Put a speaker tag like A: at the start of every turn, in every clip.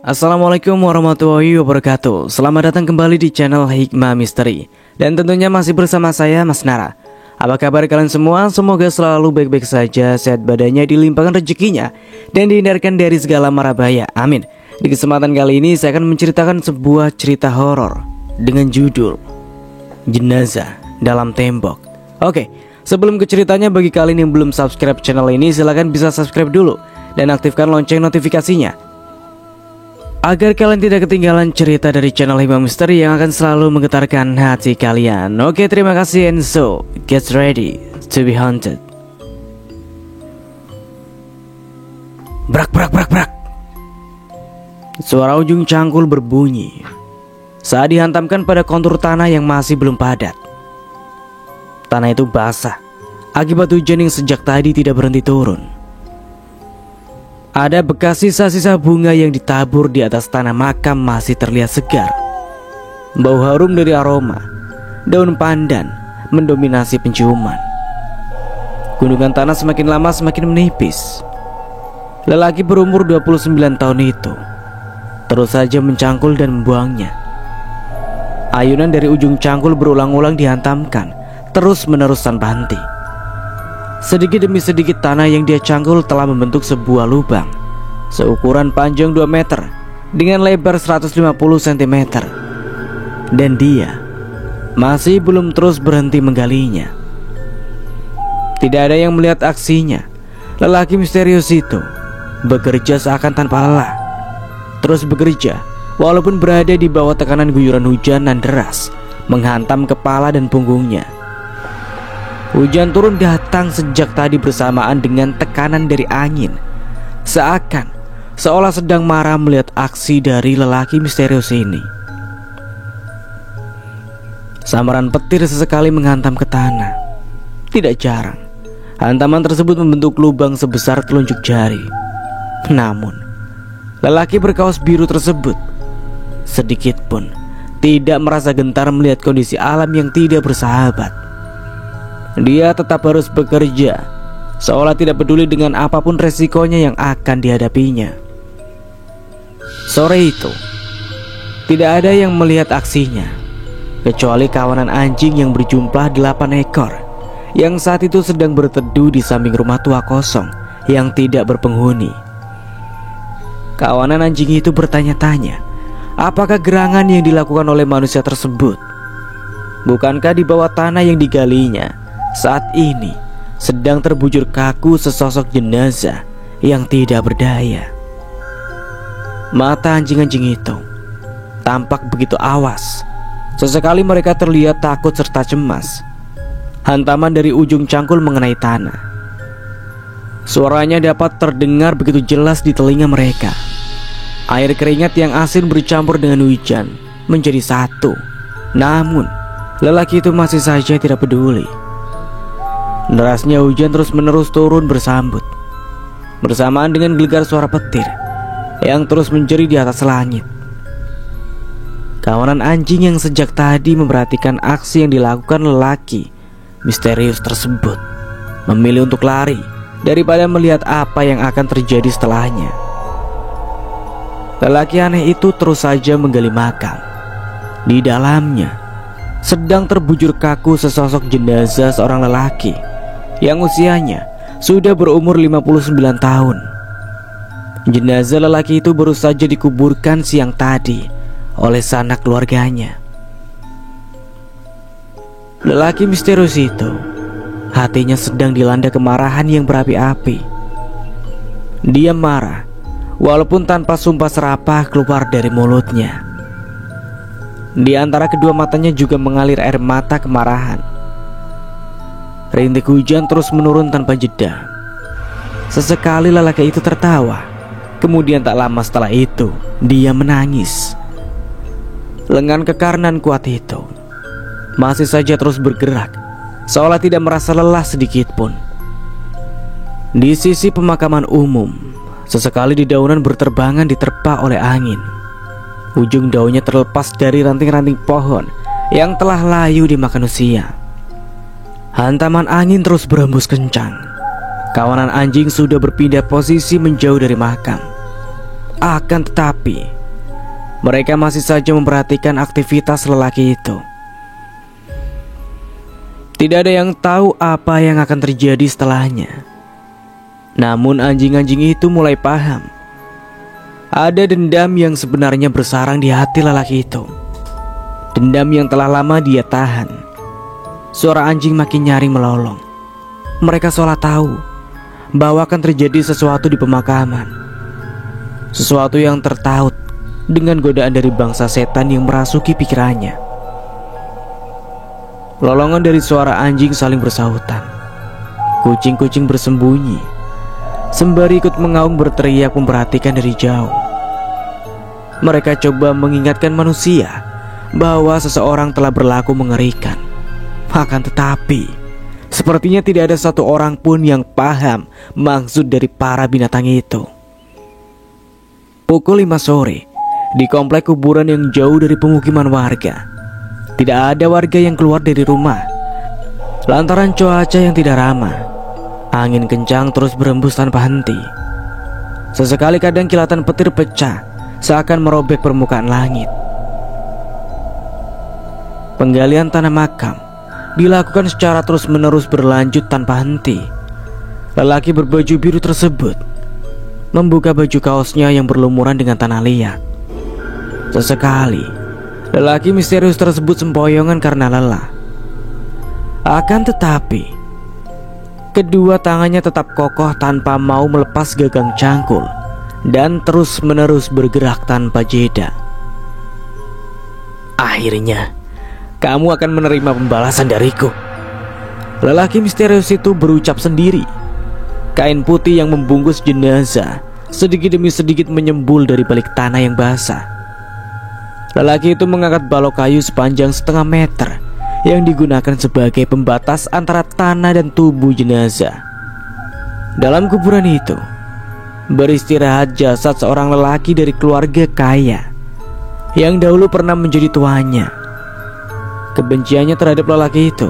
A: Assalamualaikum warahmatullahi wabarakatuh. Selamat datang kembali di channel Hikmah Misteri. Dan tentunya masih bersama saya Mas Nara. Apa kabar kalian semua? Semoga selalu baik-baik saja, sehat badannya, dilimpahkan rezekinya, dan dihindarkan dari segala mara bahaya. Amin. Di kesempatan kali ini saya akan menceritakan sebuah cerita horor dengan judul Jenazah Dalam Tembok. Oke, sebelum ke ceritanya, bagi kalian yang belum subscribe channel ini, silahkan bisa subscribe dulu dan aktifkan lonceng notifikasinya agar kalian tidak ketinggalan cerita dari channel Hikmah Misteri yang akan selalu menggetarkan hati kalian. Oke, terima kasih, and so get ready to be haunted. Brak brak brak brak. Suara ujung cangkul berbunyi saat dihantamkan pada kontur tanah yang masih belum padat. Tanah itu basah akibat hujan yang sejak tadi tidak berhenti turun. Ada bekas sisa-sisa bunga yang ditabur di atas tanah makam masih terlihat segar. Bau harum dari aroma daun pandan mendominasi penciuman. Gunungan tanah semakin lama semakin menipis. Lelaki berumur 29 tahun itu terus saja mencangkul dan membuangnya. Ayunan dari ujung cangkul berulang-ulang dihantamkan terus-menerus tanpa henti. Sedikit demi sedikit tanah yang dia cangkul telah membentuk sebuah lubang seukuran panjang 2 meter dengan lebar 150 cm. Dan dia masih belum terus berhenti menggalinya. Tidak ada yang melihat aksinya. Lelaki misterius itu bekerja seakan tanpa lelah, terus bekerja walaupun berada di bawah tekanan guyuran hujan dan deras menghantam kepala dan punggungnya. Hujan turun datang sejak tadi bersamaan dengan tekanan dari angin, seolah sedang marah melihat aksi dari lelaki misterius ini. Samaran petir sesekali menghantam ke tanah. Tidak jarang hantaman tersebut membentuk lubang sebesar telunjuk jari. Namun lelaki berkaos biru tersebut sedikit pun tidak merasa gentar melihat kondisi alam yang tidak bersahabat. Dia tetap harus bekerja, seolah tidak peduli dengan apapun resikonya yang akan dihadapinya. Sore itu tidak ada yang melihat aksinya kecuali kawanan anjing yang berjumlah 8 ekor yang saat itu sedang berteduh di samping rumah tua kosong yang tidak berpenghuni. Kawanan anjing itu bertanya-tanya, apakah gerangan yang dilakukan oleh manusia tersebut? Bukankah di bawah tanah yang digalinya saat ini sedang terbujur kaku sesosok jenazah yang tidak berdaya? Mata anjing-anjing itu tampak begitu awas. Sesekali mereka terlihat takut serta cemas. Hantaman dari ujung cangkul mengenai tanah. Suaranya dapat terdengar begitu jelas di telinga mereka. Air keringat yang asin bercampur dengan hujan menjadi satu. Namun lelaki itu masih saja tidak peduli. Derasnya hujan terus-menerus turun bersambut, bersamaan dengan gelegar suara petir yang terus menjerit di atas langit. Kawanan anjing yang sejak tadi memperhatikan aksi yang dilakukan lelaki misterius tersebut memilih untuk lari daripada melihat apa yang akan terjadi setelahnya. Lelaki aneh itu terus saja menggali makam. Di dalamnya sedang terbujur kaku sesosok jenazah seorang lelaki yang usianya sudah berumur 59 tahun. Jenazah lelaki itu baru saja dikuburkan siang tadi oleh sanak keluarganya. Lelaki misterius itu hatinya sedang dilanda kemarahan yang berapi-api. Dia marah walaupun tanpa sumpah serapah keluar dari mulutnya. Di antara kedua matanya juga mengalir air mata kemarahan. Rintik hujan terus menurun tanpa jeda. Sesekali lelaki itu tertawa. Kemudian tak lama setelah itu dia menangis. Lengan kekarenan kuat itu masih saja terus bergerak, seolah tidak merasa lelah sedikit pun. Di sisi pemakaman umum, sesekali dedaunan berterbangan diterpa oleh angin. Ujung daunnya terlepas dari ranting-ranting pohon yang telah layu dimakan usia. Hantaman angin terus berhembus kencang. Kawanan anjing sudah berpindah posisi menjauh dari makam. Akan tetapi, mereka masih saja memperhatikan aktivitas lelaki itu. Tidak ada yang tahu apa yang akan terjadi setelahnya. Namun anjing-anjing itu mulai paham. Ada dendam yang sebenarnya bersarang di hati lelaki itu. Dendam yang telah lama dia tahan. Suara anjing makin nyaring melolong. Mereka seolah tahu bahwa akan terjadi sesuatu di pemakaman. Sesuatu yang tertaut dengan godaan dari bangsa setan yang merasuki pikirannya. Lolongan dari suara anjing saling bersahutan. Kucing-kucing bersembunyi, sembari ikut mengaum berteriak memperhatikan dari jauh. Mereka coba mengingatkan manusia bahwa seseorang telah berlaku mengerikan. Akan tetapi, sepertinya tidak ada satu orang pun yang paham maksud dari para binatang itu. Pukul 5 sore, di komplek kuburan yang jauh dari pemukiman warga, tidak ada warga yang keluar dari rumah lantaran cuaca yang tidak ramah. Angin kencang terus berembus tanpa henti. Sesekali kadang kilatan petir pecah seakan merobek permukaan langit. Penggalian tanah makam dilakukan secara terus-menerus berlanjut tanpa henti. Lelaki berbaju biru tersebut membuka baju kaosnya yang berlumuran dengan tanah liat. Sesekali lelaki misterius tersebut sempoyongan karena lelah. Akan tetapi, kedua tangannya tetap kokoh tanpa mau melepas gagang cangkul dan terus-menerus bergerak tanpa jeda. Akhirnya, kamu akan menerima pembalasan dariku. Lelaki misterius itu berucap sendiri. Kain putih yang membungkus jenazah sedikit demi sedikit menyembul dari balik tanah yang basah. Lelaki itu mengangkat balok kayu sepanjang setengah meter yang digunakan sebagai pembatas antara tanah dan tubuh jenazah. Dalam kuburan itu beristirahat jasad seorang lelaki dari keluarga kaya yang dahulu pernah menjadi tuannya. Kebenciannya terhadap lelaki itu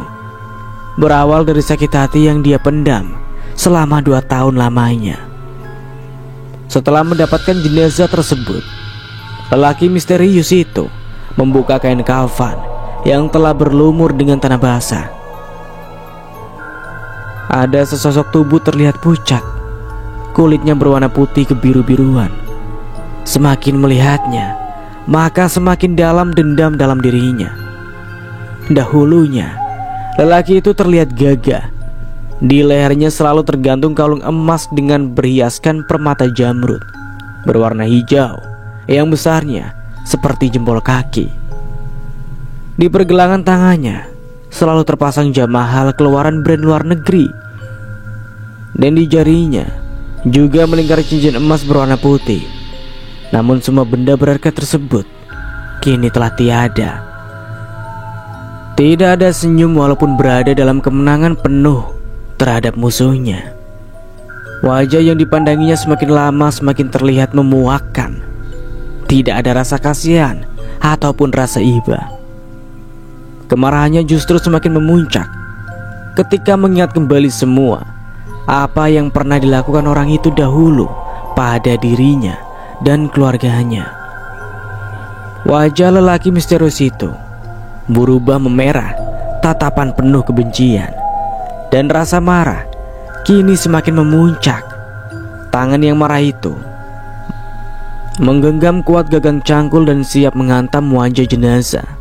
A: berawal dari sakit hati yang dia pendam selama 2 tahun lamanya. Setelah mendapatkan jenazah tersebut, lelaki misterius itu membuka kain kafan yang telah berlumur dengan tanah basah. Ada sesosok tubuh terlihat pucat. Kulitnya berwarna putih kebiru-biruan. Semakin melihatnya, maka semakin dalam dendam dalam dirinya. Dahulunya, lelaki itu terlihat gagah. Di lehernya selalu tergantung kalung emas dengan berhiaskan permata jamrud berwarna hijau yang besarnya seperti jempol kaki. Di pergelangan tangannya selalu terpasang jam mahal keluaran brand luar negeri. Dan di jarinya juga melingkar cincin emas berwarna putih. Namun semua benda berharga tersebut kini telah tiada. Tidak ada senyum walaupun berada dalam kemenangan penuh terhadap musuhnya. Wajah yang dipandanginya semakin lama semakin terlihat memuakkan. Tidak ada rasa kasihan ataupun rasa iba. Kemarahannya justru semakin memuncak ketika mengingat kembali semua apa yang pernah dilakukan orang itu dahulu pada dirinya dan keluarganya. Wajah lelaki misterius itu berubah memerah, tatapan penuh kebencian dan rasa marah kini semakin memuncak. Tangan yang marah itu menggenggam kuat gagang cangkul dan siap menghantam wajah jenazah.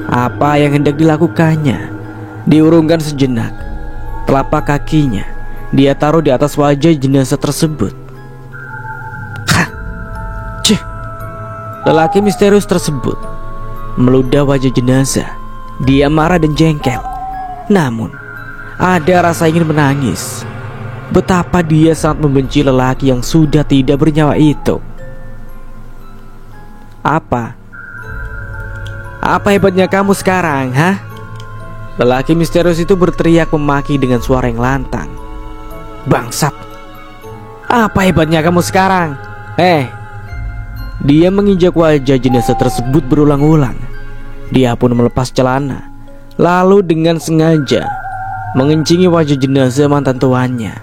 A: Apa yang hendak dilakukannya diurungkan sejenak. Telapak kakinya dia taruh di atas wajah jenazah tersebut. Hah! Cih! Lelaki misterius tersebut meludah wajah jenazah. Dia marah dan jengkel. Namun ada rasa ingin menangis. Betapa dia sangat membenci lelaki yang sudah tidak bernyawa itu. Apa hebatnya kamu sekarang, hah? Lelaki misterius itu berteriak memaki dengan suara yang lantang. Bangsat! Apa hebatnya kamu sekarang? Dia menginjak wajah jenazah tersebut berulang-ulang. Dia pun melepas celana, lalu dengan sengaja mengencingi wajah jenazah mantan tuannya.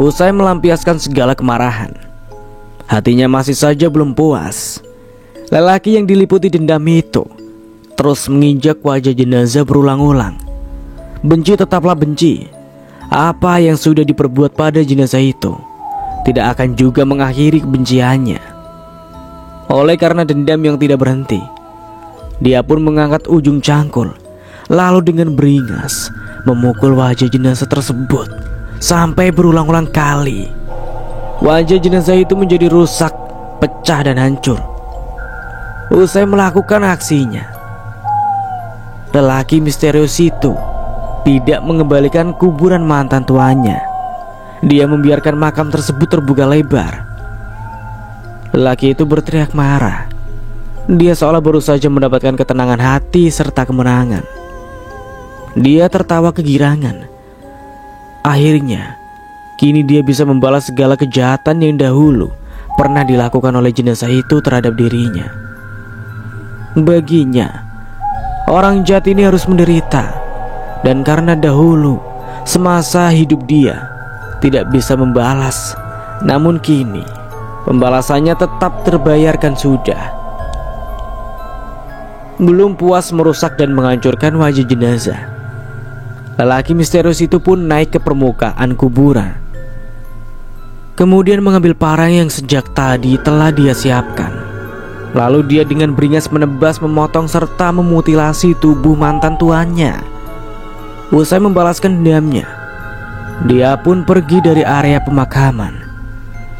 A: Usai melampiaskan segala kemarahan, hatinya masih saja belum puas. Lelaki yang diliputi dendam itu terus menginjak wajah jenazah berulang-ulang. Benci tetaplah benci. Apa yang sudah diperbuat pada jenazah itu tidak akan juga mengakhiri kebenciannya. Oleh karena dendam yang tidak berhenti, dia pun mengangkat ujung cangkul, lalu dengan beringas memukul wajah jenazah tersebut sampai berulang-ulang kali. Wajah jenazah itu menjadi rusak, pecah dan hancur. Usai melakukan aksinya, lelaki misterius itu tidak mengembalikan kuburan mantan tuanya. Dia membiarkan makam tersebut terbuka lebar. Lelaki itu berteriak marah. Dia seolah baru saja mendapatkan ketenangan hati serta kemenangan. Dia tertawa kegirangan. Akhirnya, kini dia bisa membalas segala kejahatan yang dahulu pernah dilakukan oleh jenazah itu terhadap dirinya. Baginya, orang jahat ini harus menderita. Dan karena dahulu semasa hidup dia tidak bisa membalas, namun kini pembalasannya tetap terbayarkan sudah. Belum puas merusak dan menghancurkan wajah jenazah, lelaki misterius itu pun naik ke permukaan kuburan. Kemudian mengambil parang yang sejak tadi telah dia siapkan. Lalu dia dengan beringas menebas, memotong serta memutilasi tubuh mantan tuannya. Usai membalaskan dendamnya, dia pun pergi dari area pemakaman.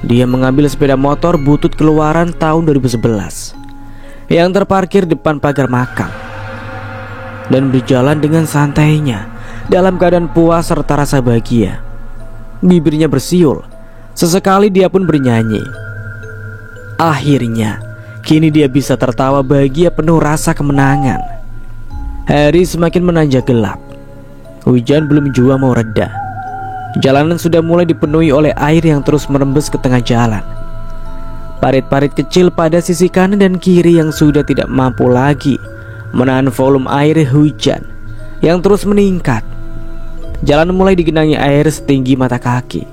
A: Dia mengambil sepeda motor butut keluaran tahun 2011 yang terparkir depan pagar makam dan berjalan dengan santainya dalam keadaan puas serta rasa bahagia. Bibirnya bersiul, sesekali dia pun bernyanyi. Akhirnya, kini dia bisa tertawa bahagia penuh rasa kemenangan. Hari semakin menanjak gelap. Hujan belum jua mau reda. Jalanan sudah mulai dipenuhi oleh air yang terus merembes ke tengah jalan. Parit-parit kecil pada sisi kanan dan kiri yang sudah tidak mampu lagi menahan volume air hujan yang terus meningkat. Jalan mulai digenangi air setinggi mata kaki.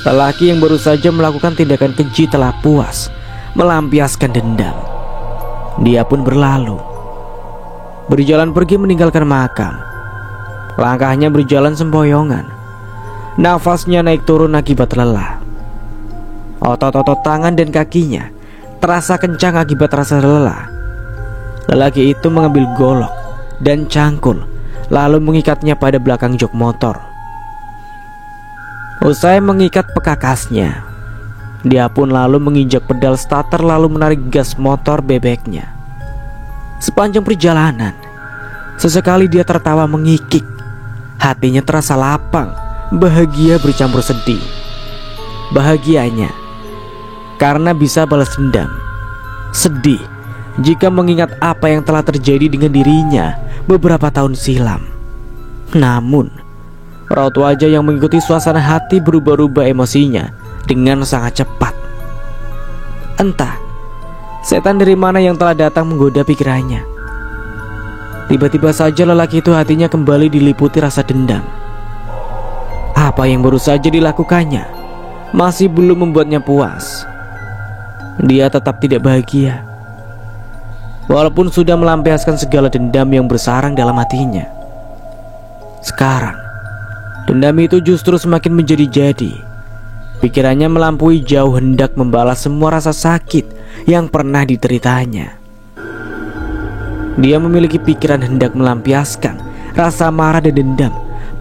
A: Lelaki yang baru saja melakukan tindakan keji telah puas melampiaskan dendam. Dia pun berlalu, berjalan pergi meninggalkan makam. Langkahnya berjalan sempoyongan. Nafasnya naik turun akibat lelah. Otot-otot tangan dan kakinya terasa kencang akibat rasa lelah. Lelaki itu mengambil golok dan cangkul, lalu mengikatnya pada belakang jok motor. Usai mengikat pekakasnya, dia pun lalu menginjak pedal starter lalu menarik gas motor bebeknya. Sepanjang perjalanan, sesekali dia tertawa mengikik. Hatinya terasa lapang, bahagia bercampur sedih. Bahagianya karena bisa balas dendam, sedih jika mengingat apa yang telah terjadi dengan dirinya beberapa tahun silam. Namun, raut wajah yang mengikuti suasana hati berubah-ubah emosinya dengan sangat cepat. Entah setan dari mana yang telah datang menggoda pikirannya. Tiba-tiba saja lelaki itu hatinya kembali diliputi rasa dendam. Apa yang baru saja dilakukannya masih belum membuatnya puas. Dia tetap tidak bahagia, walaupun sudah melampiaskan segala dendam yang bersarang dalam hatinya. Sekarang, dendam itu justru semakin menjadi-jadi. Pikirannya melampaui jauh hendak membalas semua rasa sakit yang pernah dideritanya. Dia memiliki pikiran hendak melampiaskan rasa marah dan dendam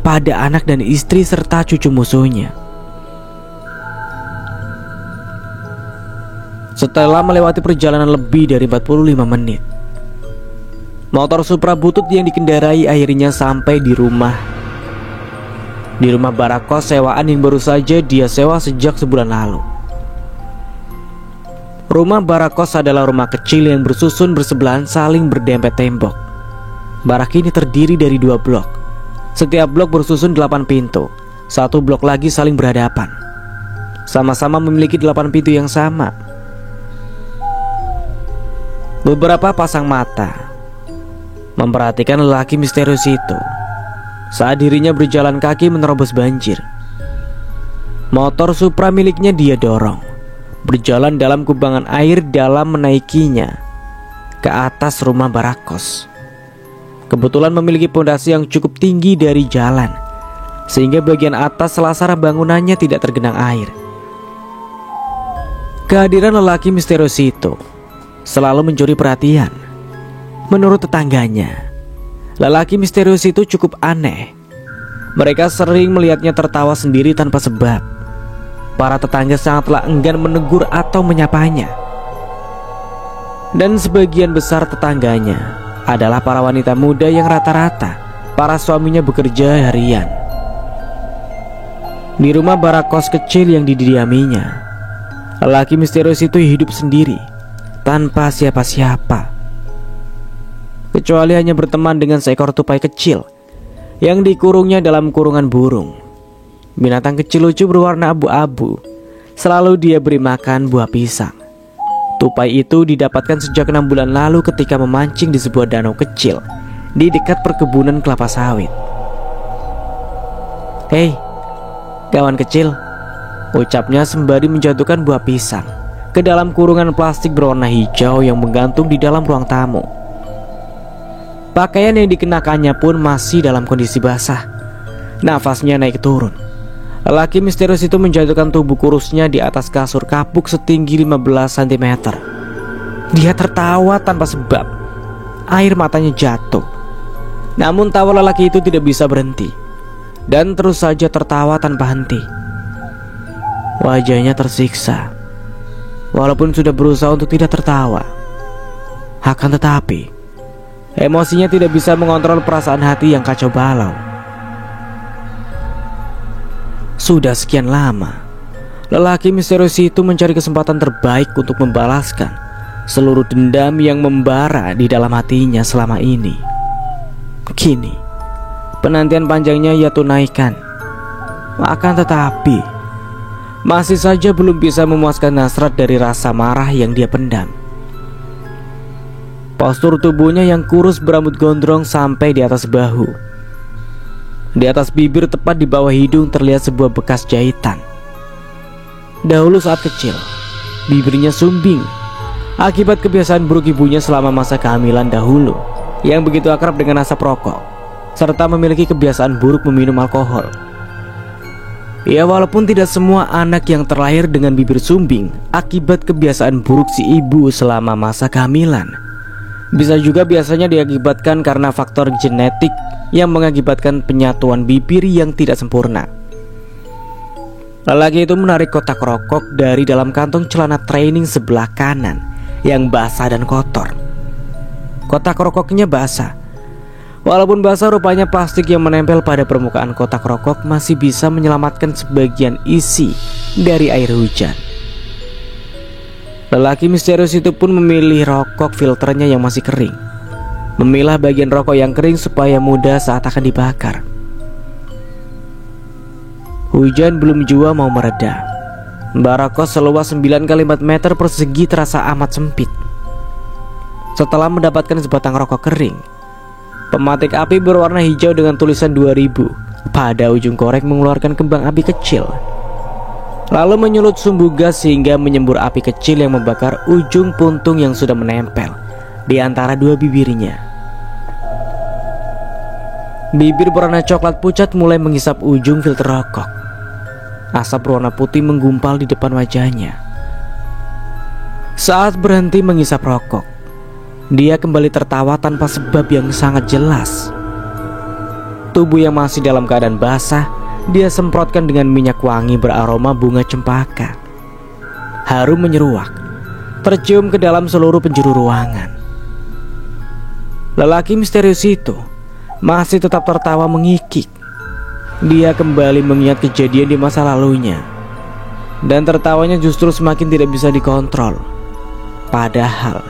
A: pada anak dan istri serta cucu musuhnya. Setelah melewati perjalanan lebih dari 45 menit, motor Supra butut yang dikendarai akhirnya sampai di rumah barakos sewaan yang baru saja dia sewa sejak sebulan lalu. Rumah barakos adalah rumah kecil yang bersusun bersebelahan saling berdempet tembok. Barak ini terdiri dari 2 blok. Setiap blok bersusun 8 pintu. Satu blok lagi saling berhadapan. Sama-sama memiliki 8 pintu yang sama. Beberapa pasang mata memperhatikan lelaki misterius itu saat dirinya berjalan kaki menerobos banjir. Motor Supra miliknya dia dorong, berjalan dalam kubangan air dalam menaikinya ke atas rumah Barakos. Kebetulan memiliki pondasi yang cukup tinggi dari jalan, sehingga bagian atas selasar bangunannya tidak tergenang air. Kehadiran lelaki misterius itu selalu mencuri perhatian. Menurut tetangganya, lelaki misterius itu cukup aneh. Mereka sering melihatnya tertawa sendiri tanpa sebab. Para tetangga sangatlah enggan menegur atau menyapanya. Dan sebagian besar tetangganya adalah para wanita muda yang rata-rata para suaminya bekerja harian. Di rumah Barakos kecil yang didiaminya, lelaki misterius itu hidup sendiri tanpa siapa-siapa, kecuali hanya berteman dengan seekor tupai kecil yang dikurungnya dalam kurungan burung. Binatang kecil lucu berwarna abu-abu selalu dia beri makan buah pisang. Tupai itu didapatkan sejak 6 bulan lalu ketika memancing di sebuah danau kecil di dekat perkebunan kelapa sawit. "Hei, kawan kecil," ucapnya sembari menjatuhkan buah pisang ke dalam kurungan plastik berwarna hijau yang menggantung di dalam ruang tamu. Pakaian yang dikenakannya pun masih dalam kondisi basah. Nafasnya naik turun. Lelaki misterius itu menjatuhkan tubuh kurusnya di atas kasur kapuk setinggi 15 cm. Dia tertawa tanpa sebab. Air matanya jatuh. Namun tawa lelaki itu tidak bisa berhenti, dan terus saja tertawa tanpa henti. Wajahnya tersiksa, walaupun sudah berusaha untuk tidak tertawa. Akan tetapi, emosinya tidak bisa mengontrol perasaan hati yang kacau balau. Sudah sekian lama, lelaki misterius itu mencari kesempatan terbaik untuk membalaskan seluruh dendam yang membara di dalam hatinya selama ini. Kini, penantian panjangnya ia tunaikan. Akan tetapi, masih saja belum bisa memuaskan hasrat dari rasa marah yang dia pendam. Postur tubuhnya yang kurus berambut gondrong sampai di atas bahu. Di atas bibir tepat di bawah hidung terlihat sebuah bekas jahitan. Dahulu saat kecil, bibirnya sumbing akibat kebiasaan buruk ibunya selama masa kehamilan dahulu yang begitu akrab dengan asap rokok, serta memiliki kebiasaan buruk meminum alkohol. Ya, walaupun tidak semua anak yang terlahir dengan bibir sumbing akibat kebiasaan buruk si ibu selama masa kehamilan, bisa juga biasanya diakibatkan karena faktor genetik yang mengakibatkan penyatuan bibir yang tidak sempurna. Lelaki itu menarik kotak rokok dari dalam kantong celana training sebelah kanan yang basah dan kotor. Kotak rokoknya basah. Walaupun basah, rupanya plastik yang menempel pada permukaan kotak rokok masih bisa menyelamatkan sebagian isi dari air hujan. Lelaki misterius itu pun memilih rokok filternya yang masih kering, memilah bagian rokok yang kering supaya mudah saat akan dibakar. Hujan belum jua mau mereda. Barakos seluas 9 kali 4 meter persegi terasa amat sempit. Setelah mendapatkan sebatang rokok kering, pematik api berwarna hijau dengan tulisan 2000 pada ujung korek mengeluarkan kembang api kecil, lalu menyulut sumbu gas hingga menyembur api kecil yang membakar ujung puntung yang sudah menempel di antara dua bibirnya. Bibir berwarna coklat pucat mulai menghisap ujung filter rokok. Asap berwarna putih menggumpal di depan wajahnya. Saat berhenti menghisap rokok, dia kembali tertawa tanpa sebab yang sangat jelas. Tubuh yang masih dalam keadaan basah dia semprotkan dengan minyak wangi beraroma bunga cempaka. Harum menyeruak, tercium ke dalam seluruh penjuru ruangan. Lelaki misterius itu masih tetap tertawa mengikik. Dia kembali mengingat kejadian di masa lalunya, dan tertawanya justru semakin tidak bisa dikontrol. Padahal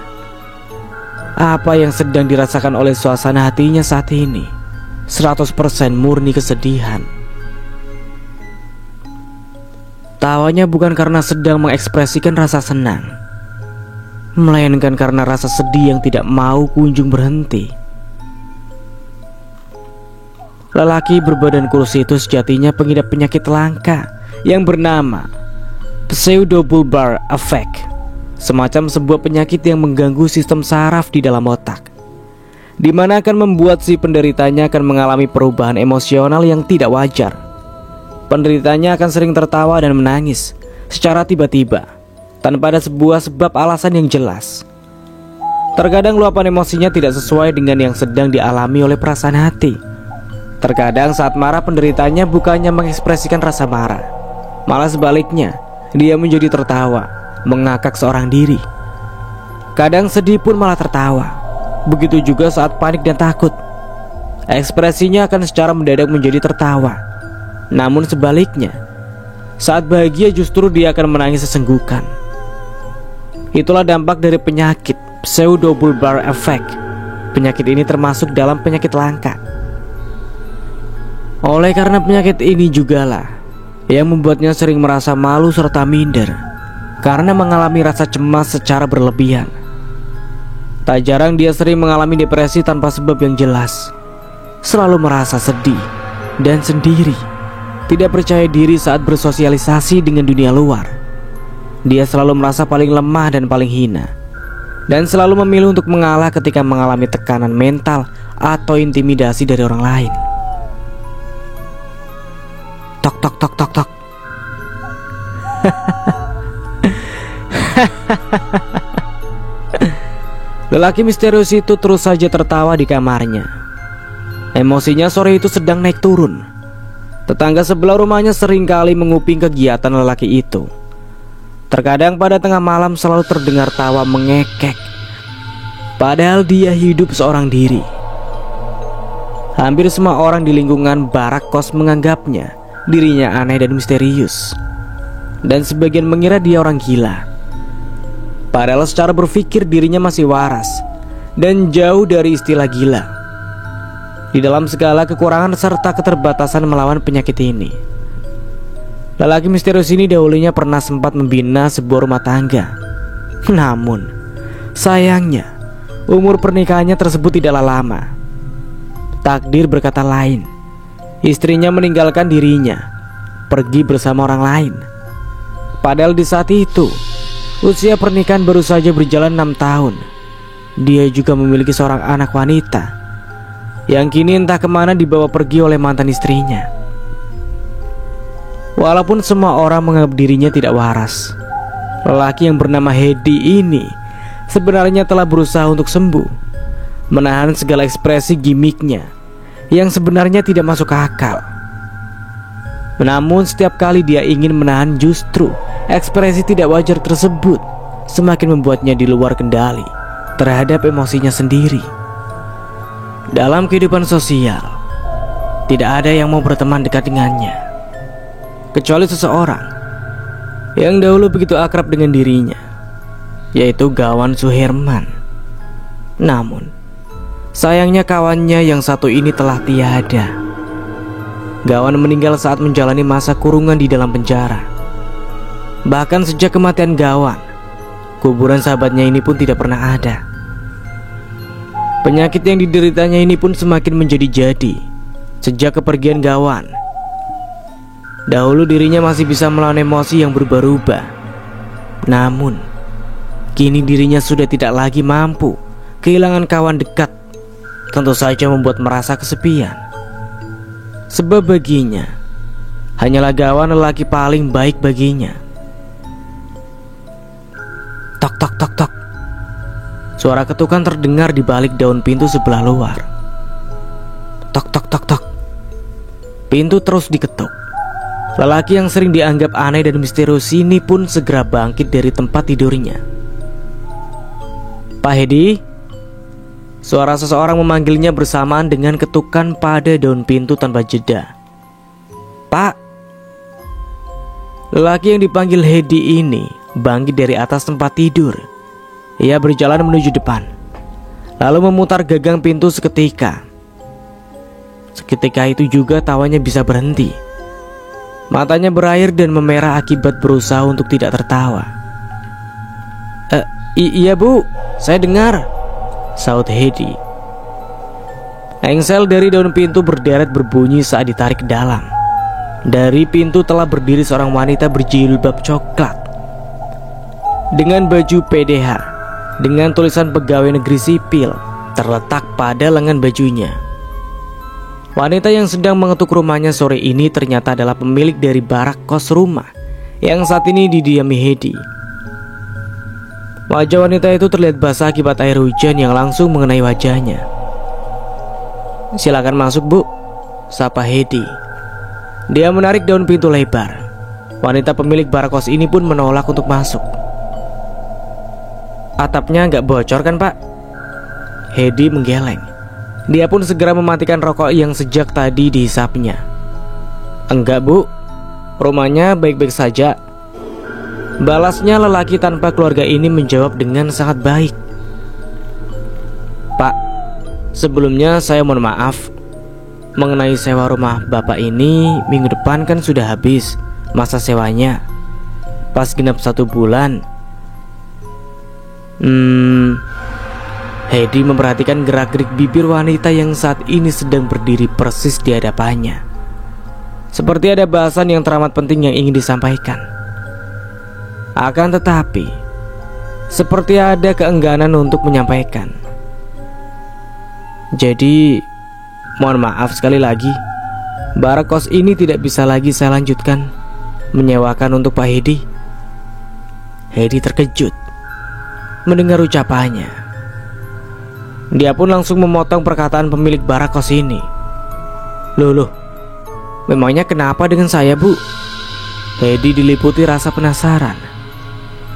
A: apa yang sedang dirasakan oleh suasana hatinya saat ini 100% murni kesedihan. Tawanya bukan karena sedang mengekspresikan rasa senang, melainkan karena rasa sedih yang tidak mau kunjung berhenti. Lelaki berbadan kurus itu sejatinya pengidap penyakit langka yang bernama pseudobulbar effect, semacam sebuah penyakit yang mengganggu sistem saraf di dalam otak, di mana akan membuat si penderitanya akan mengalami perubahan emosional yang tidak wajar. Penderitanya akan sering tertawa dan menangis secara tiba-tiba tanpa ada sebuah sebab alasan yang jelas. Terkadang luapan emosinya tidak sesuai dengan yang sedang dialami oleh perasaan hati. Terkadang saat marah penderitanya bukannya mengekspresikan rasa marah, malah sebaliknya, dia menjadi tertawa, mengakak seorang diri. Kadang sedih pun malah tertawa. Begitu juga saat panik dan takut, ekspresinya akan secara mendadak menjadi tertawa. Namun sebaliknya, saat bahagia justru dia akan menangis sesenggukan. Itulah dampak dari penyakit pseudobulbar effect. Penyakit ini termasuk dalam penyakit langka. Oleh karena penyakit ini jugalah yang membuatnya sering merasa malu serta minder karena mengalami rasa cemas secara berlebihan. Tak jarang dia sering mengalami depresi tanpa sebab yang jelas. Selalu merasa sedih dan sendiri, tidak percaya diri saat bersosialisasi dengan dunia luar. Dia selalu merasa paling lemah dan paling hina, dan selalu memilih untuk mengalah ketika mengalami tekanan mental atau intimidasi dari orang lain. Tok tok tok tok tok. Lelaki misterius itu terus saja tertawa di kamarnya. Emosinya sore itu sedang naik turun. Tetangga sebelah rumahnya seringkali menguping kegiatan lelaki itu. Terkadang pada tengah malam selalu terdengar tawa mengekek, padahal dia hidup seorang diri. Hampir semua orang di lingkungan barak kos menganggapnya dirinya aneh dan misterius, dan sebagian mengira dia orang gila. Padahal secara berpikir dirinya masih waras dan jauh dari istilah gila. Di dalam segala kekurangan serta keterbatasan melawan penyakit ini, lelaki misterius ini dahulunya pernah sempat membina sebuah rumah tangga. Namun sayangnya umur pernikahannya tersebut tidaklah lama. Takdir berkata lain. Istrinya meninggalkan dirinya, pergi bersama orang lain. Padahal di saat itu usia pernikahan baru saja berjalan 6 tahun. Dia juga memiliki seorang anak wanita yang kini entah kemana dibawa pergi oleh mantan istrinya. Walaupun semua orang menganggap dirinya tidak waras, lelaki yang bernama Hedi ini sebenarnya telah berusaha untuk sembuh, menahan segala ekspresi gimmicknya yang sebenarnya tidak masuk akal. Namun setiap kali dia ingin menahan, justru ekspresi tidak wajar tersebut semakin membuatnya di luar kendali terhadap emosinya sendiri. Dalam kehidupan sosial, tidak ada yang mau berteman dekat dengannya, kecuali seseorang yang dahulu begitu akrab dengan dirinya, yaitu Gawan Suherman. Namun sayangnya kawannya yang satu ini telah tiada. Gawan meninggal saat menjalani masa kurungan di dalam penjara. Bahkan sejak kematian Gawan, kuburan sahabatnya ini pun tidak pernah ada. Penyakit yang dideritanya ini pun semakin menjadi-jadi sejak kepergian Gawan. Dahulu dirinya masih bisa melawan emosi yang berubah-ubah. Namun kini dirinya sudah tidak lagi mampu. Kehilangan kawan dekat tentu saja membuat merasa kesepian. Sebab baginya hanyalah Gawan lelaki paling baik baginya. Tok tok tok tok. Suara ketukan terdengar di balik daun pintu sebelah luar. Tok tok tok tok. Pintu terus diketuk. Lelaki yang sering dianggap aneh dan misterius ini pun segera bangkit dari tempat tidurnya. Pak Hedi? Suara seseorang memanggilnya bersamaan dengan ketukan pada daun pintu tanpa jeda. Pak. Lelaki yang dipanggil Hedi ini bangkit dari atas tempat tidur. Ia berjalan menuju depan, lalu memutar gagang pintu seketika. Seketika itu juga tawanya bisa berhenti. Matanya berair dan memerah akibat berusaha untuk tidak tertawa. Iya bu, saya dengar, saut Hedi. Engsel dari daun pintu berderet berbunyi saat ditarik ke dalam. Dari pintu telah berdiri seorang wanita berjilbab coklat dengan baju PDH dengan tulisan pegawai negeri sipil terletak pada lengan bajunya. Wanita yang sedang mengetuk rumahnya sore ini ternyata adalah pemilik dari barak kos rumah yang saat ini didiami Hedi. Wajah wanita itu terlihat basah akibat air hujan yang langsung mengenai wajahnya. "Silakan masuk, Bu," sapa Hedi. Dia menarik daun pintu lebar. Wanita pemilik barak kos ini pun menolak untuk masuk. "Atapnya nggak bocor kan, Pak?" Hedi menggeleng. Dia pun segera mematikan rokok yang sejak tadi dihisapnya. "Enggak, Bu, rumahnya baik-baik saja," balasnya lelaki tanpa keluarga ini menjawab dengan sangat baik. "Pak, sebelumnya saya mohon maaf. Mengenai sewa rumah Bapak ini, minggu depan kan sudah habis masa sewanya. Pas genap 1 bulan." Hedi memperhatikan gerak-gerik bibir wanita yang saat ini sedang berdiri persis di hadapannya. Seperti ada bahasan yang teramat penting yang ingin disampaikan. Akan tetapi, seperti ada keengganan untuk menyampaikan. "Jadi, mohon maaf sekali lagi, barak kos ini tidak bisa lagi saya lanjutkan menyewakan untuk Pak Hedi." Hedi terkejut mendengar ucapannya. Dia pun langsung memotong perkataan pemilik barak kos ini. Loh, memangnya kenapa dengan saya, Bu?" Hedi diliputi rasa penasaran.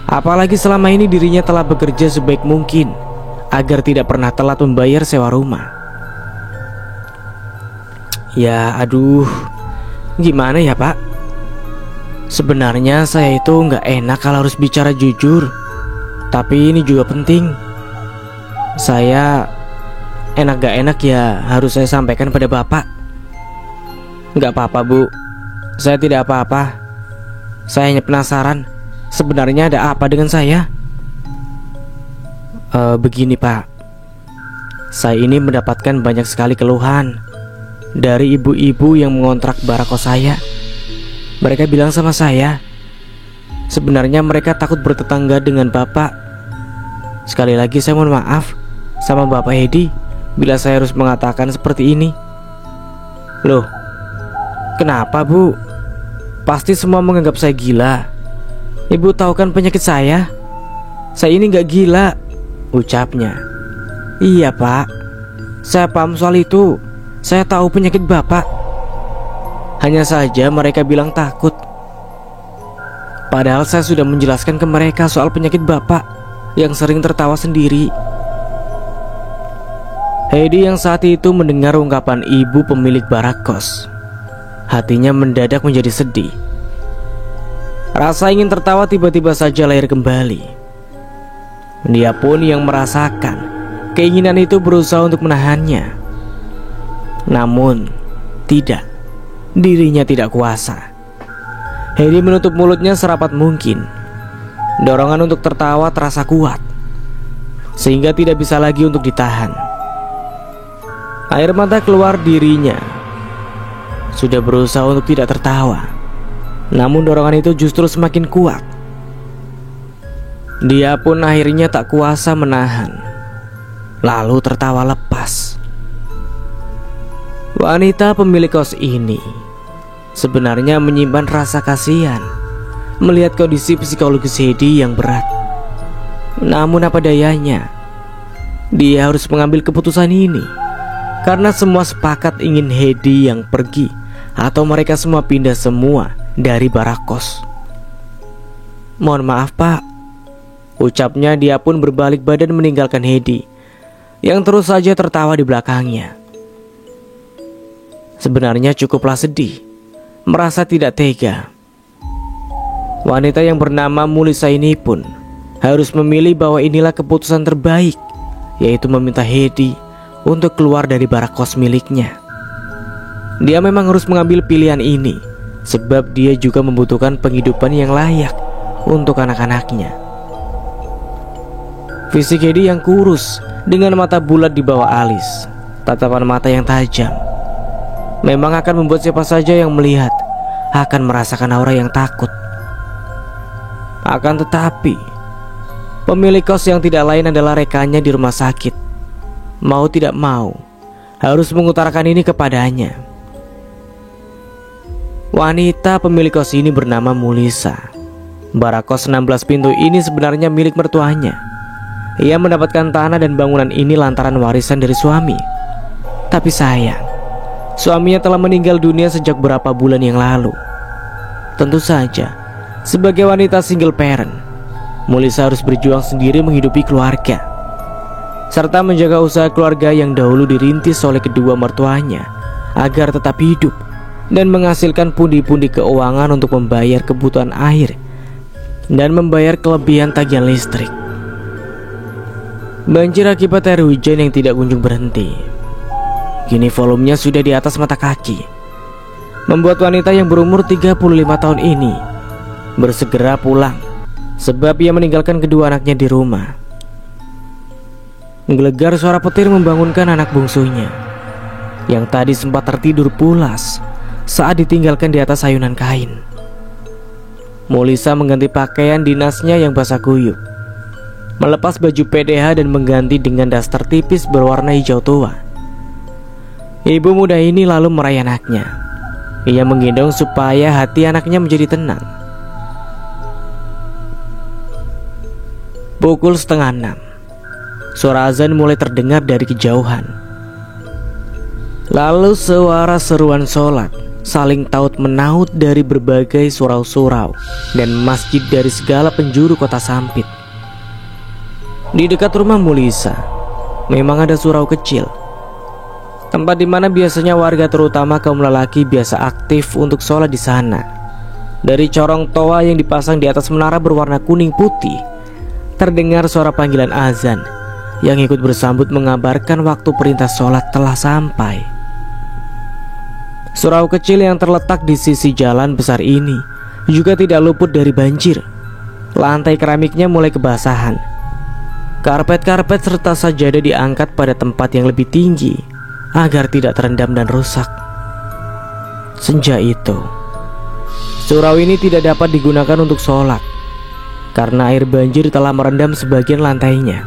A: Apalagi selama ini dirinya telah bekerja sebaik mungkin agar tidak pernah telat membayar sewa rumah. "Ya aduh, gimana ya, Pak? Sebenarnya saya itu nggak enak kalau harus bicara jujur, tapi ini juga penting. Saya enak gak enak ya harus saya sampaikan pada Bapak." "Gak apa-apa, Bu, saya tidak apa-apa. Saya hanya penasaran, sebenarnya ada apa dengan saya?" Begini, Pak, saya ini mendapatkan banyak sekali keluhan dari ibu-ibu yang mengontrak barak kos saya. Mereka bilang sama saya, sebenarnya mereka takut bertetangga dengan Bapak. Sekali lagi saya mohon maaf sama Bapak Hedi bila saya harus mengatakan seperti ini." "Loh, kenapa, Bu? Pasti semua menganggap saya gila. Ibu tahu kan penyakit saya? Saya ini gak gila," ucapnya. "Iya, Pak, saya paham soal itu. Saya tahu penyakit Bapak. Hanya saja mereka bilang takut. Padahal saya sudah menjelaskan ke mereka soal penyakit Bapak yang sering tertawa sendiri." Hedi yang saat itu mendengar ungkapan ibu pemilik barak kos, hatinya mendadak menjadi sedih. Rasa ingin tertawa tiba-tiba saja lahir kembali. Dia pun yang merasakan keinginan itu berusaha untuk menahannya. Namun tidak, dirinya tidak kuasa. Hedi menutup mulutnya serapat mungkin. Dorongan untuk tertawa terasa kuat, sehingga tidak bisa lagi untuk ditahan. Air mata keluar dirinya. Sudah berusaha untuk tidak tertawa, namun dorongan itu justru semakin kuat. Dia pun akhirnya tak kuasa menahan, lalu tertawa lepas. Wanita pemilik kos ini sebenarnya menyimpan rasa kasihan melihat kondisi psikologis Hedi yang berat. Namun apa dayanya, dia harus mengambil keputusan ini karena semua sepakat ingin Hedi yang pergi atau mereka semua pindah semua dari barak kos. "Mohon maaf, Pak," ucapnya. Dia pun berbalik badan meninggalkan Hedi yang terus saja tertawa di belakangnya. Sebenarnya cukuplah sedih, merasa tidak tega. Wanita yang bernama Mulisa ini pun harus memilih bahwa inilah keputusan terbaik, yaitu meminta Hedi untuk keluar dari barak kos miliknya. Dia memang harus mengambil pilihan ini sebab dia juga membutuhkan penghidupan yang layak untuk anak-anaknya. Fisik Hedi yang kurus dengan mata bulat di bawah alis, tatapan mata yang tajam, memang akan membuat siapa saja yang melihat akan merasakan aura yang takut. Akan tetapi, pemilik kos yang tidak lain adalah rekannya di rumah sakit. Mau tidak mau, harus mengutarakan ini kepadanya. Wanita pemilik kos ini bernama Mulisa. Barak kos 16 pintu ini sebenarnya milik mertuanya. Ia mendapatkan tanah dan bangunan ini lantaran warisan dari suami. Tapi sayang, suaminya telah meninggal dunia sejak beberapa bulan yang lalu. Tentu saja, sebagai wanita single parent, Mulisa harus berjuang sendiri menghidupi keluarga, serta menjaga usaha keluarga yang dahulu dirintis oleh kedua mertuanya agar tetap hidup dan menghasilkan pundi-pundi keuangan untuk membayar kebutuhan air dan membayar kelebihan tagihan listrik. Banjir akibat air hujan yang tidak kunjung berhenti, kini volumenya sudah di atas mata kaki, membuat wanita yang berumur 35 tahun ini bersegera pulang, sebab ia meninggalkan kedua anaknya di rumah. Gelegar suara petir membangunkan anak bungsunya, yang tadi sempat tertidur pulas saat ditinggalkan di atas ayunan kain. Mulisa mengganti pakaian dinasnya yang basah kuyup, melepas baju PDH dan mengganti dengan daster tipis berwarna hijau tua. Ibu muda ini lalu meraih anaknya. Ia menggendong supaya hati anaknya menjadi tenang. Pukul 5:30, suara azan mulai terdengar dari kejauhan. Lalu suara seruan sholat saling taut-menaut dari berbagai surau-surau dan masjid dari segala penjuru kota Sampit. Di dekat rumah Mulisa memang ada surau kecil, tempat di mana biasanya warga terutama kaum lelaki biasa aktif untuk sholat di sana. Dari corong toa yang dipasang di atas menara berwarna kuning putih, terdengar suara panggilan azan yang ikut bersambut mengabarkan waktu perintah sholat telah sampai. Surau kecil yang terletak di sisi jalan besar ini juga tidak luput dari banjir. Lantai keramiknya mulai kebasahan. Karpet-karpet serta sajadah diangkat pada tempat yang lebih tinggi agar tidak terendam dan rusak. Senja itu, surau ini tidak dapat digunakan untuk sholat karena air banjir telah merendam sebagian lantainya.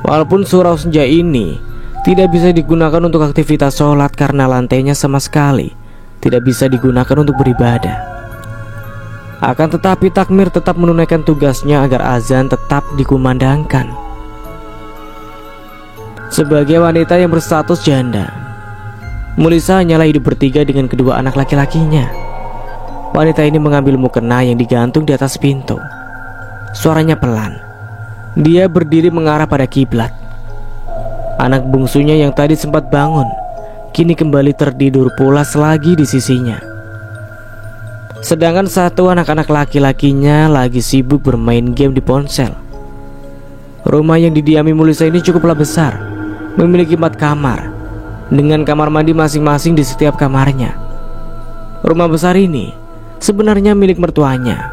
A: Walaupun surau senja ini tidak bisa digunakan untuk aktivitas sholat karena lantainya sama sekali tidak bisa digunakan untuk beribadah. Akan tetapi takmir tetap menunaikan tugasnya agar azan tetap dikumandangkan. Sebagai wanita yang berstatus janda, Mulisa hanyalah hidup bertiga dengan kedua anak laki-lakinya. Wanita ini mengambil mukena yang digantung di atas pintu. Suaranya pelan. Dia berdiri mengarah pada kiblat. Anak bungsunya yang tadi sempat bangun kini kembali tertidur pulas lagi di sisinya. Sedangkan satu anak-anak laki-lakinya lagi sibuk bermain game di ponsel. Rumah yang didiami Mulisa ini cukuplah besar, memiliki 4 kamar dengan kamar mandi masing-masing di setiap kamarnya. Rumah besar ini sebenarnya milik mertuanya,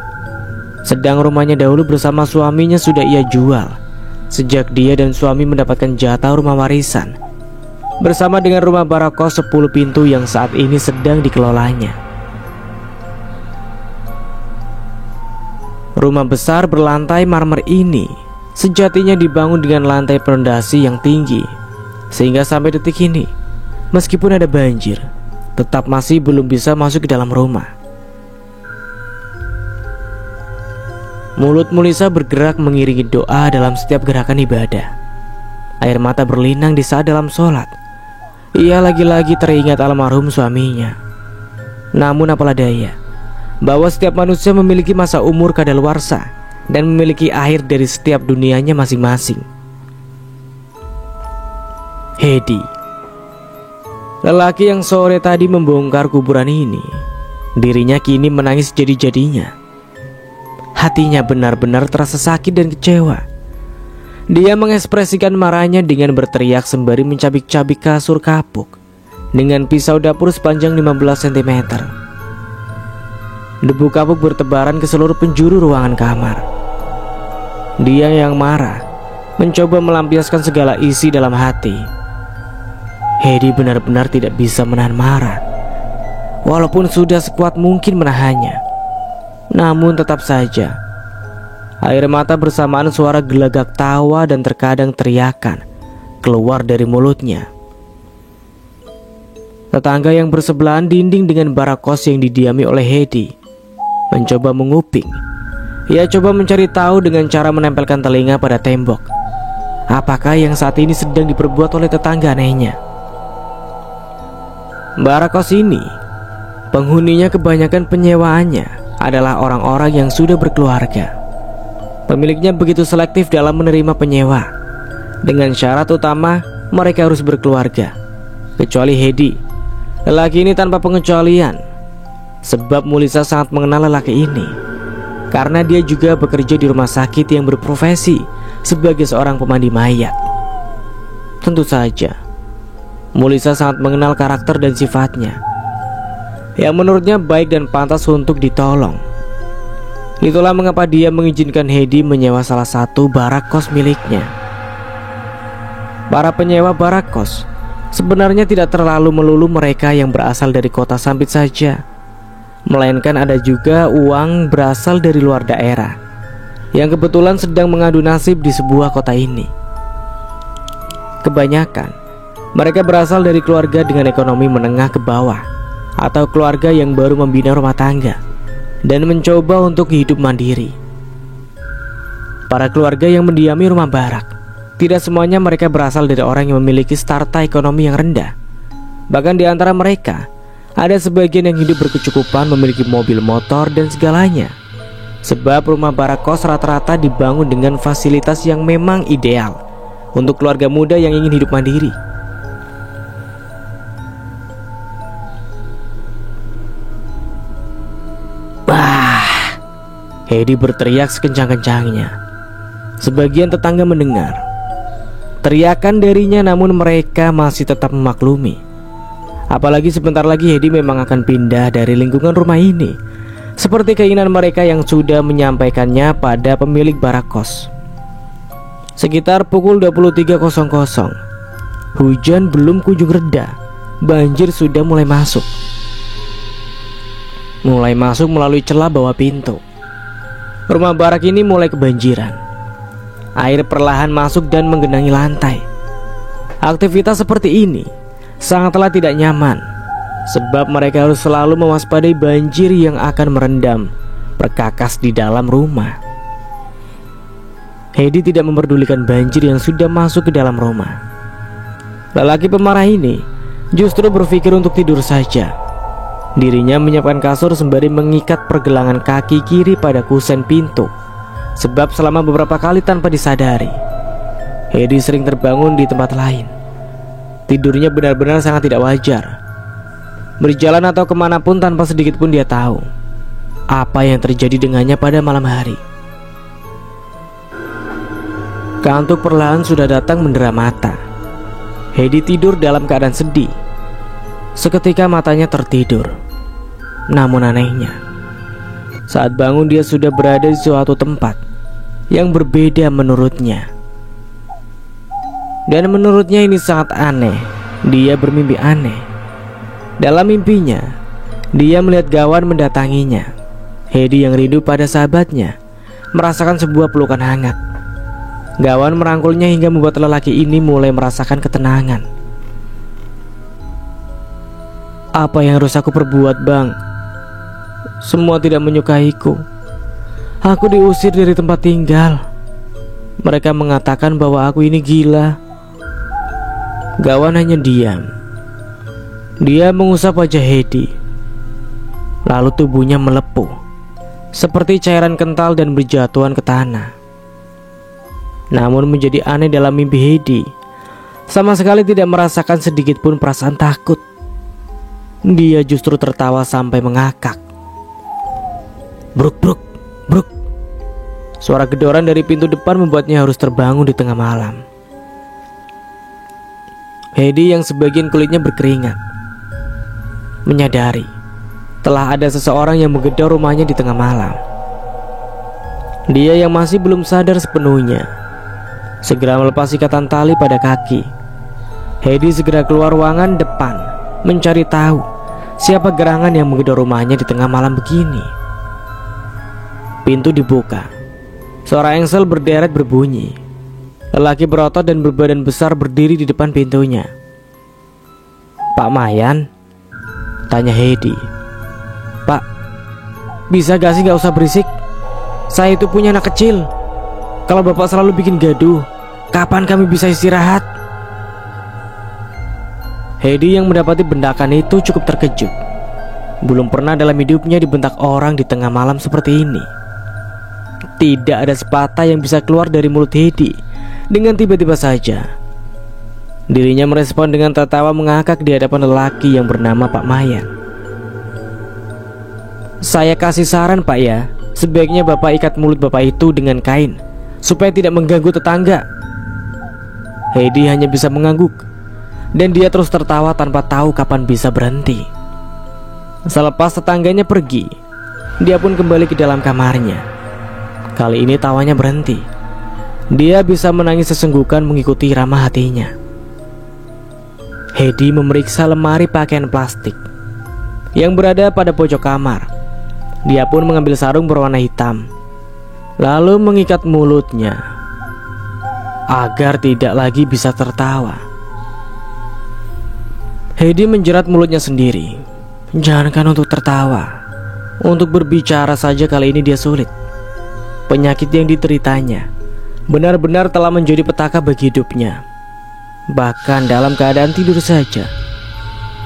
A: sedang rumahnya dahulu bersama suaminya sudah ia jual sejak dia dan suami mendapatkan jatah rumah warisan bersama dengan rumah barak kos 10 pintu yang saat ini sedang dikelolanya. Rumah besar berlantai marmer ini sejatinya dibangun dengan lantai pondasi yang tinggi, sehingga sampai detik ini meskipun ada banjir tetap masih belum bisa masuk ke dalam rumah. Mulut Mulisa bergerak mengiringi doa dalam setiap gerakan ibadah. Air mata berlinang di saat dalam sholat. Ia lagi-lagi teringat almarhum suaminya. Namun apalah daya, bahwa setiap manusia memiliki masa umur kadaluarsa dan memiliki akhir dari setiap dunianya masing-masing. Hedi, lelaki yang sore tadi membongkar kuburan ini, dirinya kini menangis jadi-jadinya. Hatinya benar-benar terasa sakit dan kecewa. Dia mengekspresikan marahnya dengan berteriak sembari mencabik-cabik kasur kapuk dengan pisau dapur sepanjang 15 cm. Debu kapuk bertebaran ke seluruh penjuru ruangan kamar. Dia yang marah mencoba melampiaskan segala isi dalam hati. Hedi benar-benar tidak bisa menahan marah. walaupun sudah sekuat mungkin menahannya. Namun tetap saja air mata bersamaan suara gelagak tawa dan terkadang teriakan keluar dari mulutnya. Tetangga yang bersebelahan dinding dengan barak kos yang didiami oleh Hedi mencoba menguping. Ia coba mencari tahu dengan cara menempelkan telinga pada tembok. Apakah yang saat ini sedang diperbuat oleh tetangga anehnya? Barak kos ini, penghuninya kebanyakan penyewaannya adalah orang-orang yang sudah berkeluarga. Pemiliknya begitu selektif dalam menerima penyewa, dengan syarat utama mereka harus berkeluarga. Kecuali Hedi, lelaki ini tanpa pengecualian. Sebab Mulisa sangat mengenal lelaki ini, karena dia juga bekerja di rumah sakit yang berprofesi sebagai seorang pemandi mayat. Tentu saja Mulisa sangat mengenal karakter dan sifatnya yang menurutnya baik dan pantas untuk ditolong. Itulah mengapa dia mengizinkan Hedi menyewa salah satu barak kos miliknya. Para penyewa barak kos sebenarnya tidak terlalu melulu mereka yang berasal dari kota Sampit saja, melainkan ada juga uang berasal dari luar daerah yang kebetulan sedang mengadu nasib di sebuah kota ini. Kebanyakan mereka berasal dari keluarga dengan ekonomi menengah ke bawah, atau keluarga yang baru membina rumah tangga dan mencoba untuk hidup mandiri. Para keluarga yang mendiami rumah barak, tidak semuanya mereka berasal dari orang yang memiliki strata ekonomi yang rendah. Bahkan di antara mereka ada sebagian yang hidup berkecukupan, memiliki mobil, motor, dan segalanya. Sebab rumah barak kos rata-rata dibangun dengan fasilitas yang memang ideal untuk keluarga muda yang ingin hidup mandiri. Wah! Hedi berteriak sekencang-kencangnya. Sebagian tetangga mendengar teriakan darinya, namun mereka masih tetap memaklumi. Apalagi sebentar lagi Hedi memang akan pindah dari lingkungan rumah ini, seperti keinginan mereka yang sudah menyampaikannya pada pemilik barak kos. Sekitar pukul 23.00, hujan belum kunjung reda. Banjir sudah mulai masuk melalui celah bawah pintu. Rumah barak ini mulai kebanjiran. Air perlahan masuk dan menggenangi lantai. Aktivitas seperti ini sangatlah tidak nyaman, sebab mereka harus selalu mewaspadai banjir yang akan merendam perkakas di dalam rumah. Hedi tidak memperdulikan banjir yang sudah masuk ke dalam rumah. Lelaki pemarah ini justru berpikir untuk tidur saja. Dirinya menyiapkan kasur sembari mengikat pergelangan kaki kiri pada kusen pintu. Sebab selama beberapa kali tanpa disadari, Hedi sering terbangun di tempat lain. Tidurnya benar-benar sangat tidak wajar. Berjalan atau kemanapun tanpa sedikit pun dia tahu apa yang terjadi dengannya pada malam hari. Kantuk perlahan sudah datang mendera mata. Hedi tidur dalam keadaan sedih. Seketika matanya tertidur. Namun anehnya, saat bangun dia sudah berada di suatu tempat yang berbeda menurutnya. Dan menurutnya ini sangat aneh. Dia bermimpi aneh. Dalam mimpinya, dia melihat Gawan mendatanginya. Hedi yang rindu pada sahabatnya merasakan sebuah pelukan hangat. Gawan merangkulnya hingga membuat lelaki ini mulai merasakan ketenangan. Apa yang harus aku perbuat, Bang? Semua tidak menyukaiku. Aku diusir dari tempat tinggal. Mereka mengatakan bahwa aku ini gila. Gawan hanya diam. Dia mengusap wajah Hedi. Lalu tubuhnya melepuh seperti cairan kental dan berjatuhan ke tanah. Namun menjadi aneh, dalam mimpi Hedi sama sekali tidak merasakan sedikit pun perasaan takut. Dia justru tertawa sampai mengakak. Bruk bruk bruk. Suara gedoran dari pintu depan membuatnya harus terbangun di tengah malam. Hedi yang sebagian kulitnya berkeringat menyadari telah ada seseorang yang menggedor rumahnya di tengah malam. Dia yang masih belum sadar sepenuhnya segera melepas ikatan tali pada kaki. Hedi segera keluar ruangan depan mencari tahu siapa gerangan yang menggedor rumahnya di tengah malam begini? Pintu dibuka. Suara engsel berderet berbunyi. Lelaki berotot dan berbadan besar berdiri di depan pintunya. "Pak Mayan?" tanya Hedi. "Pak, bisa gak sih gak usah berisik? Saya itu punya anak kecil. Kalau bapak selalu bikin gaduh, kapan kami bisa istirahat?" Hedi yang mendapati bendakan itu cukup terkejut. Belum pernah dalam hidupnya dibentak orang di tengah malam seperti ini. Tidak ada sepatah yang bisa keluar dari mulut Hedi dengan tiba-tiba saja. Dirinya merespon dengan tertawa mengakak di hadapan lelaki yang bernama Pak Mayan. "Saya kasih saran, Pak ya. Sebaiknya bapak ikat mulut bapak itu dengan kain supaya tidak mengganggu tetangga." Hedi hanya bisa mengangguk, dan dia terus tertawa tanpa tahu kapan bisa berhenti. Selepas tetangganya pergi, dia pun kembali ke dalam kamarnya. Kali ini tawanya berhenti. Dia bisa menangis sesenggukan mengikuti irama hatinya. Hedi memeriksa lemari pakaian plastik yang berada pada pojok kamar. Dia pun mengambil sarung berwarna hitam, lalu mengikat mulutnya agar tidak lagi bisa tertawa. Hedi menjerat mulutnya sendiri. Jangankan untuk tertawa, untuk berbicara saja kali ini dia sulit. Penyakit yang diteritanya benar-benar telah menjadi petaka bagi hidupnya. Bahkan dalam keadaan tidur saja,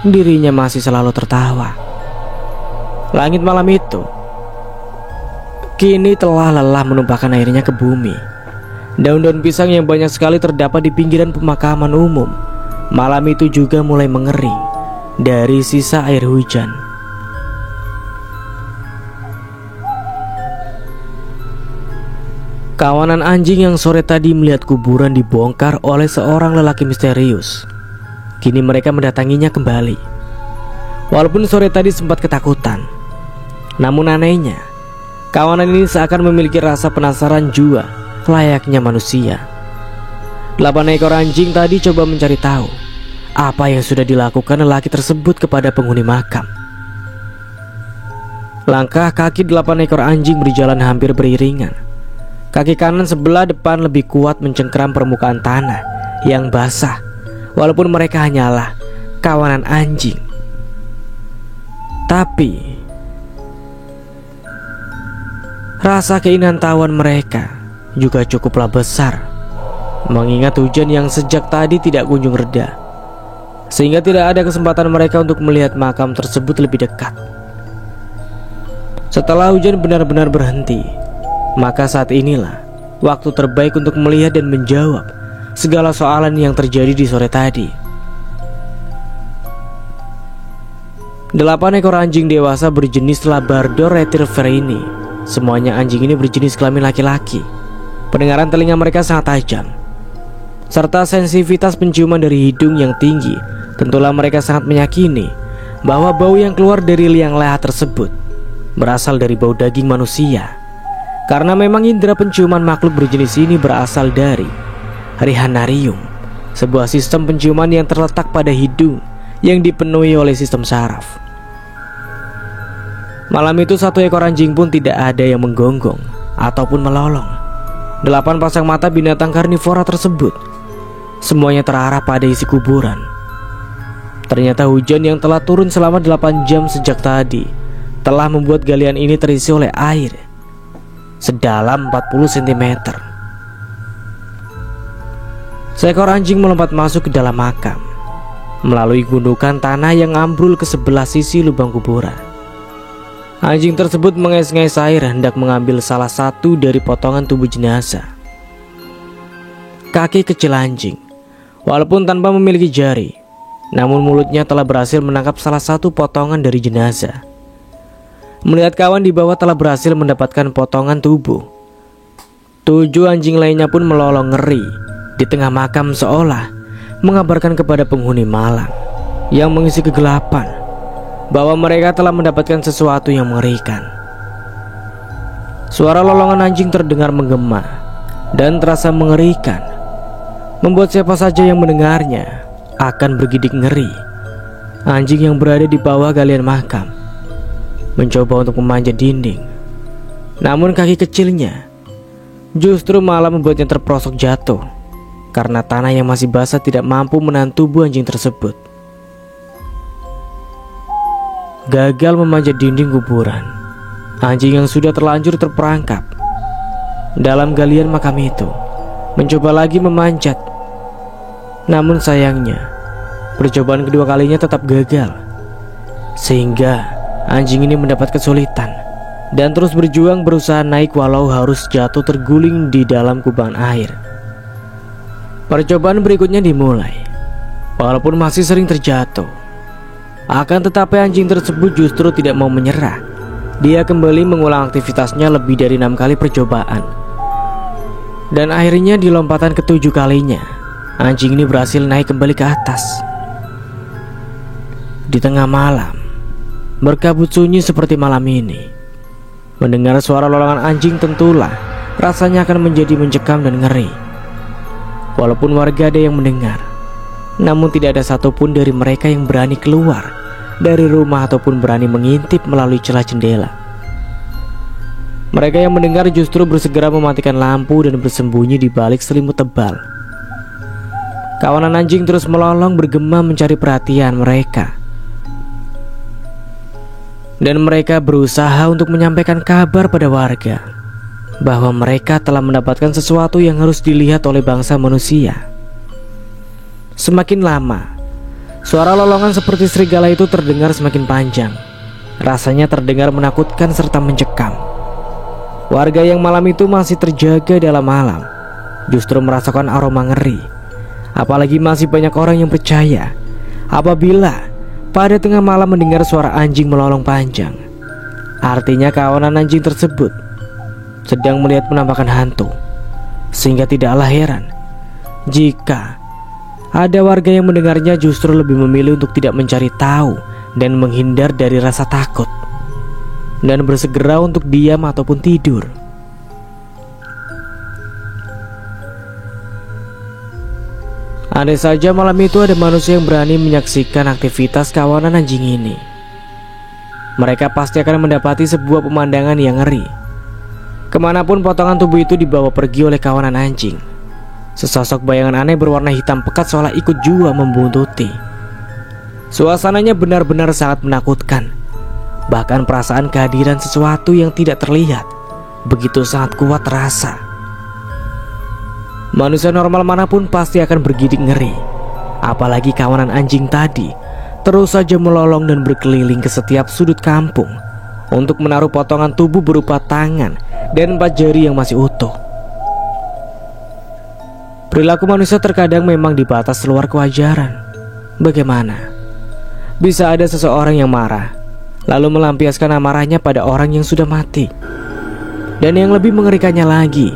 A: dirinya masih selalu tertawa. Langit malam itu kini telah lelah menumpahkan airnya ke bumi. Daun-daun pisang yang banyak sekali terdapat di pinggiran pemakaman umum malam itu juga mulai mengering dari sisa air hujan. Kawanan anjing yang sore tadi melihat kuburan dibongkar oleh seorang lelaki misterius, kini mereka mendatanginya kembali. Walaupun sore tadi sempat ketakutan, namun anehnya kawanan ini seakan memiliki rasa penasaran jua layaknya manusia. 8 ekor anjing tadi coba mencari tahu apa yang sudah dilakukan lelaki tersebut kepada penghuni makam. Langkah kaki 8 ekor anjing berjalan hampir beriringan. Kaki kanan sebelah depan lebih kuat mencengkeram permukaan tanah yang basah, walaupun mereka hanyalah kawanan anjing. Tapi rasa keingintahuan mereka juga cukuplah besar, mengingat hujan yang sejak tadi tidak kunjung reda, sehingga tidak ada kesempatan mereka untuk melihat makam tersebut lebih dekat. Setelah hujan benar-benar berhenti, maka saat inilah waktu terbaik untuk melihat dan menjawab segala soalan yang terjadi di sore tadi. 8 ekor anjing dewasa berjenis Labrador Retriever ini, semuanya anjing ini berjenis kelamin laki-laki. Pendengaran telinga mereka sangat tajam, serta sensitivitas penciuman dari hidung yang tinggi. Tentulah mereka sangat meyakini bahwa bau yang keluar dari liang lahat tersebut berasal dari bau daging manusia. Karena memang indera penciuman makhluk berjenis ini berasal dari Rihanarium, sebuah sistem penciuman yang terletak pada hidung yang dipenuhi oleh sistem saraf. Malam itu 1 ekor anjing pun tidak ada yang menggonggong ataupun melolong. 8 pasang mata binatang karnivora tersebut semuanya terarah pada isi kuburan. Ternyata hujan yang telah turun selama 8 jam sejak tadi telah membuat galian ini terisi oleh air sedalam 40 cm. Seekor anjing melompat masuk ke dalam makam melalui gundukan tanah yang ambrul ke sebelah sisi lubang kuburan. Anjing tersebut mengais-ngais air hendak mengambil salah satu dari potongan tubuh jenazah. Kaki kecil anjing, walaupun tanpa memiliki jari, namun mulutnya telah berhasil menangkap salah satu potongan dari jenazah. Melihat kawan di bawah telah berhasil mendapatkan potongan tubuh, 7 anjing lainnya pun melolong ngeri di tengah makam, seolah mengabarkan kepada penghuni malam yang mengisi kegelapan bahwa mereka telah mendapatkan sesuatu yang mengerikan. Suara lolongan anjing terdengar menggema dan terasa mengerikan, membuat siapa saja yang mendengarnya akan bergidik ngeri, anjing yang berada di bawah galian makam mencoba untuk memanjat dinding. Namun kaki kecilnya justru malah membuatnya terperosok jatuh karena tanah yang masih basah tidak mampu menahan tubuh anjing tersebut. Gagal memanjat dinding kuburan, anjing yang sudah terlanjur terperangkap dalam galian makam itu mencoba lagi memanjat. Namun sayangnya percobaan kedua kalinya tetap gagal, sehingga anjing ini mendapat kesulitan dan terus berjuang berusaha naik walau harus jatuh terguling di dalam kubangan air. Percobaan berikutnya dimulai. Walaupun masih sering terjatuh, akan tetapi anjing tersebut justru tidak mau menyerah. Dia kembali mengulang aktivitasnya lebih dari 6 kali percobaan. Dan akhirnya di lompatan ke-7 kalinya, anjing ini berhasil naik kembali ke atas. Di tengah malam, berkabut sunyi seperti malam ini, mendengar suara lolongan anjing tentulah rasanya akan menjadi mencekam dan ngeri. Walaupun warga ada yang mendengar, namun tidak ada satupun dari mereka yang berani keluar dari rumah ataupun berani mengintip melalui celah jendela. Mereka yang mendengar justru bersegera mematikan lampu dan bersembunyi di balik selimut tebal. Kawanan anjing terus melolong bergema mencari perhatian mereka. Dan mereka berusaha untuk menyampaikan kabar pada warga bahwa mereka telah mendapatkan sesuatu yang harus dilihat oleh bangsa manusia. Semakin lama, suara lolongan seperti serigala itu terdengar semakin panjang. Rasanya terdengar menakutkan serta mencekam. Warga yang malam itu masih terjaga dalam malam justru merasakan aroma ngeri. Apalagi masih banyak orang yang percaya apabila pada tengah malam mendengar suara anjing melolong panjang, artinya kawanan anjing tersebut sedang melihat penampakan hantu. Sehingga tidaklah heran jika ada warga yang mendengarnya justru lebih memilih untuk tidak mencari tahu dan menghindar dari rasa takut, dan bersegera untuk diam ataupun tidur. Andai saja malam itu ada manusia yang berani menyaksikan aktivitas kawanan anjing ini, mereka pasti akan mendapati sebuah pemandangan yang ngeri. Kemanapun potongan tubuh itu dibawa pergi oleh kawanan anjing, sesosok bayangan aneh berwarna hitam pekat seolah ikut jua membuntuti. Suasananya benar-benar sangat menakutkan. Bahkan perasaan kehadiran sesuatu yang tidak terlihat begitu sangat kuat terasa. Manusia normal manapun pasti akan bergidik ngeri. Apalagi kawanan anjing tadi terus saja melolong dan berkeliling ke setiap sudut kampung untuk menaruh potongan tubuh berupa tangan dan 4 jari yang masih utuh. Perilaku manusia terkadang memang di batas luar kewajaran. Bagaimana bisa ada seseorang yang marah lalu melampiaskan amarahnya pada orang yang sudah mati? Dan yang lebih mengerikannya lagi,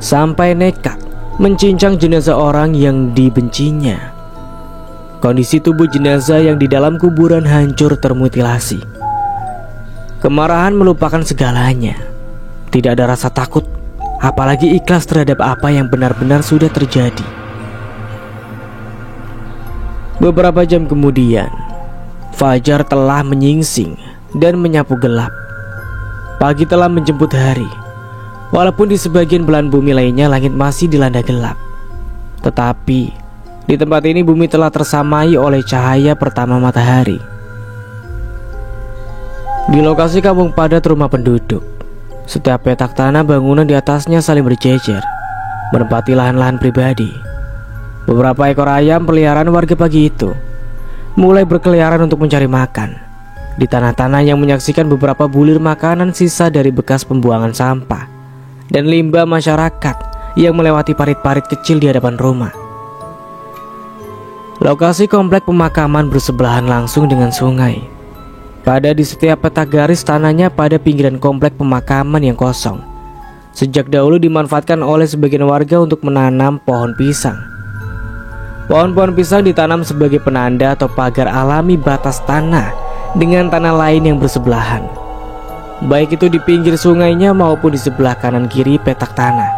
A: sampai nekat mencincang jenazah orang yang dibencinya. Kondisi tubuh jenazah yang di dalam kuburan hancur termutilasi. Kemarahan melupakan segalanya. Tidak ada rasa takut, apalagi ikhlas terhadap apa yang benar-benar sudah terjadi. Beberapa jam kemudian, fajar telah menyingsing dan menyapu gelap. Pagi telah menjemput hari. Walaupun di sebagian belahan bumi lainnya langit masih dilanda gelap, tetapi di tempat ini bumi telah tersamai oleh cahaya pertama matahari. Di lokasi kampung padat rumah penduduk, setiap petak tanah bangunan di atasnya saling berjejer, menempati lahan-lahan pribadi. Beberapa ekor ayam peliharaan warga pagi itu mulai berkeliaran untuk mencari makan di tanah-tanah yang menyaksikan beberapa bulir makanan sisa dari bekas pembuangan sampah dan limbah masyarakat yang melewati parit-parit kecil di hadapan rumah. Lokasi komplek pemakaman bersebelahan langsung dengan sungai. Pada di setiap petak garis tanahnya pada pinggiran komplek pemakaman yang kosong, sejak dahulu dimanfaatkan oleh sebagian warga untuk menanam pohon pisang. Pohon-pohon pisang ditanam sebagai penanda atau pagar alami batas tanah dengan tanah lain yang bersebelahan, baik itu di pinggir sungainya maupun di sebelah kanan kiri petak tanah.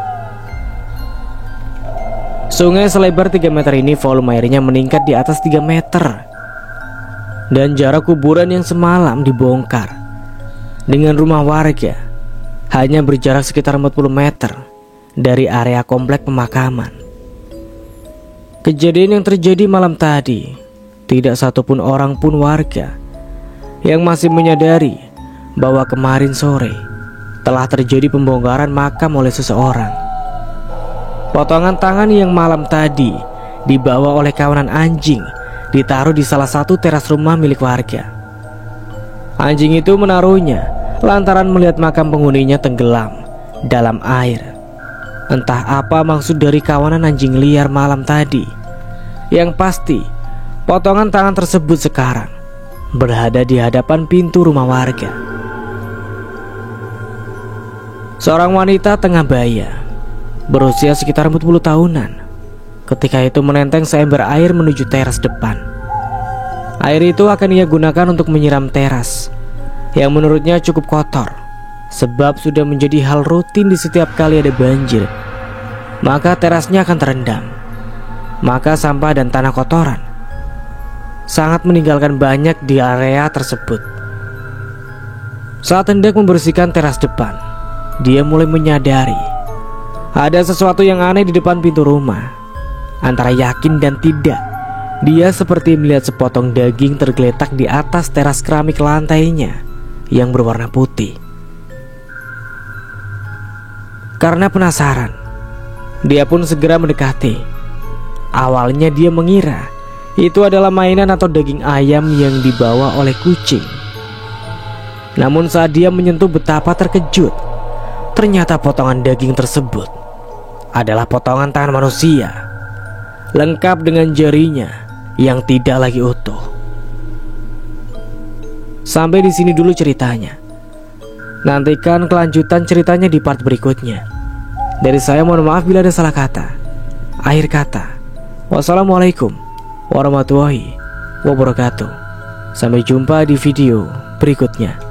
A: Sungai selebar 3 meter ini volume airnya meningkat di atas 3 meter. dan jarak kuburan yang semalam dibongkar dengan rumah warga hanya berjarak sekitar 40 meter dari area komplek pemakaman. Kejadian yang terjadi malam tadi, tidak satupun orang pun warga yang masih menyadari bahwa kemarin sore telah terjadi pembongkaran makam oleh seseorang. Potongan tangan yang malam tadi dibawa oleh kawanan anjing ditaruh di salah satu teras rumah milik warga. Anjing itu menaruhnya lantaran melihat makam penghuninya tenggelam dalam air. Entah apa maksud dari kawanan anjing liar malam tadi. Yang pasti, potongan tangan tersebut sekarang berada di hadapan pintu rumah warga. Seorang wanita tengah baya, berusia sekitar 40 tahunan, ketika itu menenteng seember air menuju teras depan. Air itu akan ia gunakan untuk menyiram teras yang menurutnya cukup kotor, sebab sudah menjadi hal rutin di setiap kali ada banjir, maka terasnya akan terendam. Maka sampah dan tanah kotoran sangat meninggalkan banyak di area tersebut. Saat hendak membersihkan teras depan, dia mulai menyadari ada sesuatu yang aneh di depan pintu rumah. Antara yakin dan tidak, dia seperti melihat sepotong daging tergeletak di atas teras keramik lantainya yang berwarna putih. Karena penasaran, dia pun segera mendekati. Awalnya dia mengira itu adalah mainan atau daging ayam yang dibawa oleh kucing. Namun saat dia menyentuh, betapa terkejut. Ternyata potongan daging tersebut adalah potongan tangan manusia, lengkap dengan jarinya yang tidak lagi utuh. Sampai di sini dulu ceritanya. Nantikan kelanjutan ceritanya di part berikutnya. Dari saya mohon maaf bila ada salah kata. Akhir kata, wassalamualaikum warahmatullahi wabarakatuh. Sampai jumpa di video berikutnya.